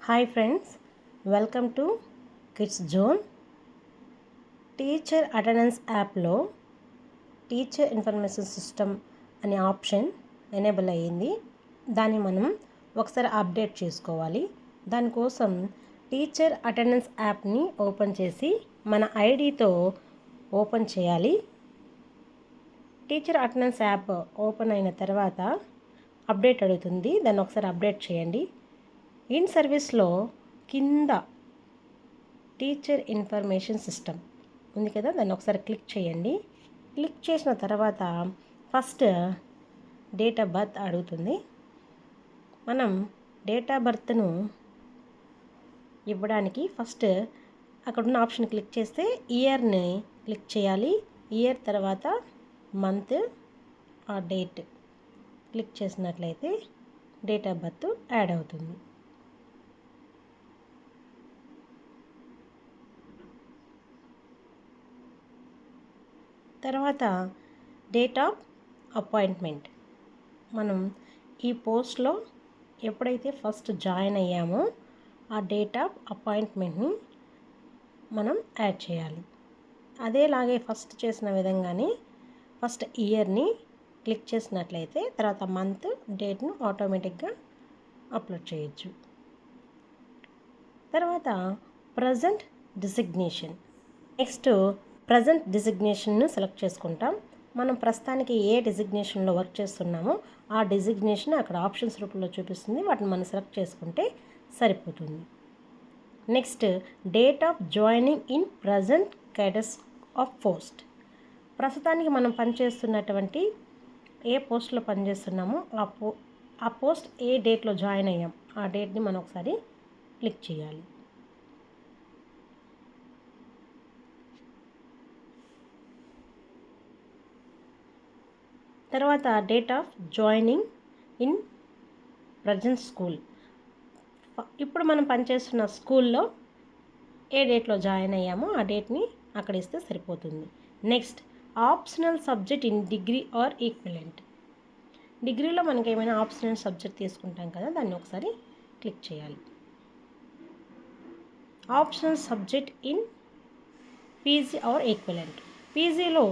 Hi friends, welcome to kids zone. Teacher attendance యాప్లో teacher information system అనే option enable అయ్యింది. దాన్ని మనం ఒకసారి అప్డేట్ చేసుకోవాలి. దానికోసం టీచర్ అటెండెన్స్ యాప్ని ఓపెన్ చేసి మన ఐడితో ఓపెన్ చేయాలి. టీచర్ అటెండెన్స్ యాప్ ఓపెన్ అయిన తర్వాత అప్డేట్ అడుగుతుంది. దాన్ని ఒకసారి అప్డేట్ చేయండి. ఇన్ సర్వీస్లో కింద టీచర్ ఇన్ఫర్మేషన్ సిస్టమ్ ఉంది కదా, దాన్ని ఒకసారి క్లిక్ చేయండి. క్లిక్ చేసిన తర్వాత ఫస్ట్ డేట్ ఆఫ్ బర్త్ అడుగుతుంది. మనం డేట్ ఆఫ్ బర్త్ను ఇవ్వడానికి ఫస్ట్ అక్కడున్న ఆప్షన్ క్లిక్ చేస్తే ఇయర్ని క్లిక్ చేయాలి. ఇయర్ తర్వాత మంత్ ఆ డేట్ క్లిక్ చేసినట్లయితే డేట్ ఆఫ్ బర్త్ యాడ్ అవుతుంది. తర్వాత డేట్ ఆఫ్ అపాయింట్మెంట్, మనం ఈ పోస్ట్లో ఎప్పుడైతే ఫస్ట్ జాయిన్ అయ్యామో ఆ డేట్ ఆఫ్ అపాయింట్మెంట్ని మనం యాడ్ చేయాలి. అదేలాగే ఫస్ట్ చేసిన విధంగానే ఫస్ట్ ఇయర్ని క్లిక్ చేసినట్లయితే తర్వాత మంత్ డేట్ను ఆటోమేటిక్గా అప్లోడ్ చేయొచ్చు. తర్వాత ప్రజెంట్ డిజిగ్నేషన్, నెక్స్ట్ ప్రజెంట్ డిజిగ్నేషన్ను సెలెక్ట్ చేసుకుంటాం. మనం ప్రస్తుతానికి ఏ డిజిగ్నేషన్లో వర్క్ చేస్తున్నామో ఆ డిజిగ్నేషన్ అక్కడ ఆప్షన్స్ రూపంలో చూపిస్తుంది. వాటిని మనం సెలెక్ట్ చేసుకుంటే సరిపోతుంది. Next date of joining in present cadres of post, ప్రస్తుతానికి మనం పనిచేస్తున్నటువంటి ఏ పోస్ట్లో పనిచేస్తున్నామో ఆ పోస్ట్ ఏ డేట్లో జాయిన్ అయ్యాం ఆ డేట్ని మనం ఒకసారి క్లిక్ చేయాలి. తర్వాత date of joining in present school, ఇప్పుడు మనం పనిచేస్తున్న స్కూల్లో ఏ డేట్లో జాయిన్ అయ్యామో ఆ డేట్ని అక్కడ ఇస్తే సరిపోతుంది. Next optional subject in degree or equivalent, డిగ్రీలో మనకి ఏమైనా ఆప్షనల్ సబ్జెక్ట్ తీసుకుంటాం కదా, దాన్ని ఒకసారి క్లిక్ చేయాలి. Optional subject in PG are equivalent, పీజీలో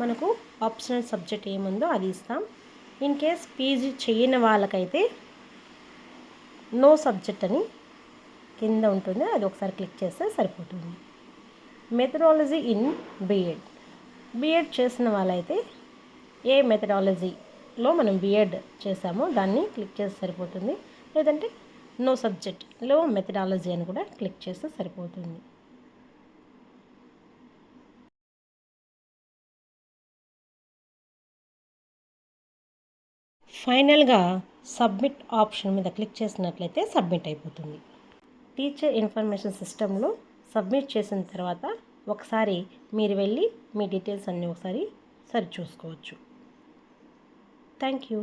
మనకు ఆప్షనల్ సబ్జెక్ట్ ఏముందో అది ఇస్తాం. ఇన్ కేస్ పీజీ చేయని వాళ్ళకైతే నో సబ్జెక్ట్ అని కింద ఉంటుంది, అది ఒకసారి క్లిక్ చేస్తే సరిపోతుంది. మెథడాలజీ ఇన్ బీఎడ్, బీఎడ్ చేసిన వాళ్ళైతే ఏ మెథడాలజీలో మనం బీఎడ్ చేసామో దాన్ని క్లిక్ చేస్తే సరిపోతుంది. లేదంటే నో సబ్జెక్ట్లో మెథడాలజీ అని కూడా క్లిక్ చేస్తే సరిపోతుంది. ఫైనల్గా సబ్మిట్ ఆప్షన్ మీద క్లిక్ చేసినట్లయితే సబ్మిట్ అయిపోతుంది. టీచర్ ఇన్ఫర్మేషన్ సిస్టంలో సబ్మిట్ చేసిన తర్వాత ఒకసారి మీరు వెళ్ళి మీ డీటెయిల్స్ అన్నీ ఒకసారి సరి చూసుకోవచ్చు. Thank you.